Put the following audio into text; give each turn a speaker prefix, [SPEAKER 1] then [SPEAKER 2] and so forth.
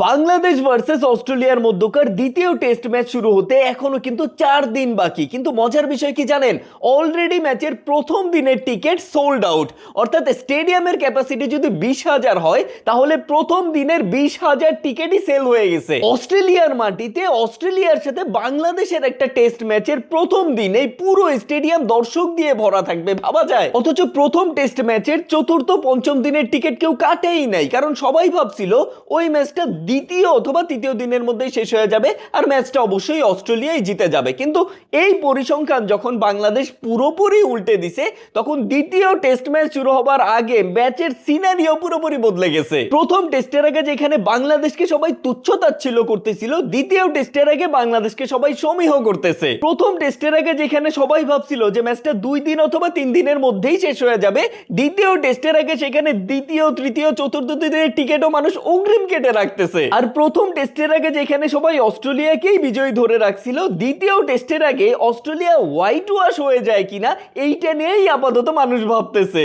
[SPEAKER 1] Bangladesh versus অস্ট্রেলিয়ার মধ্যকার দ্বিতীয় টেস্ট ম্যাচ শুরু হতে এখনো কিন্তু 4 দিন বাকি, কিন্তু মজার বিষয় কি জানেন? অলরেডি ম্যাচের প্রথম দিনের টিকিট সোল্ড আউট। অর্থাৎ স্টেডিয়ামের ক্যাপাসিটি যদি 20,000 হয়, তাহলে প্রথম দিনের 20,000 টিকিটই সেল হয়ে গেছে। অস্ট্রেলিয়ার মাটিতে অস্ট্রেলিয়ার সাথে বাংলাদেশের একটা টেস্ট ম্যাচের প্রথম দিনে পুরো স্টেডিয়াম দর্শক দিয়ে ভরা থাকবে, ভাবা যায়? অথচ প্রথম টেস্ট ম্যাচের চতুর্থ পঞ্চম দিনের টিকিট কেউ কাটেই নাই, কারণ সবাই ভাবছিল ওই ম্যাচটা দ্বিতীয় অথবা তৃতীয় দিনের মধ্যেই শেষ হয়ে যাবে আর ম্যাচটা অবশ্যই অস্ট্রেলিয়াই জিতে যাবে। কিন্তু এই পরিসংখ্যান যখন বাংলাদেশ পুরোপুরি উল্টে দিছে, তখন দ্বিতীয় টেস্ট ম্যাচ শুরু হবার আগে ম্যাচের সিনারিও পুরোপুরি বদলে গেছে। প্রথম টেস্টের আগে যেখানে বাংলাদেশকে সবাই তুচ্ছ-তাচ্ছিল্য করতেছিল, দ্বিতীয় টেস্টের আগে বাংলাদেশকে সবাই সমীহ করতেছে। প্রথম টেস্টের আগে যেখানে সবাই ভাবছিল যে ম্যাচটা 2 দিন অথবা 3 দিনের মধ্যেই শেষ হয়ে যাবে, দ্বিতীয় টেস্টের আগে সেখানে দ্বিতীয়, তৃতীয়, চতুর্থ দিনের টিকিটও মানুষ অগ্রিম কেটে রাখতেছে। আর প্রথম টেস্টের আগে যেখানে সবাই অস্ট্রেলিয়াকেই বিজয়ী ধরে রাখছিল, দ্বিতীয় টেস্টের আগে অস্ট্রেলিয়া হোয়াইট ওয়াশ হয়ে যায় কিনা এইটা নিয়েই আপাতত মানুষ ভাবতেছে।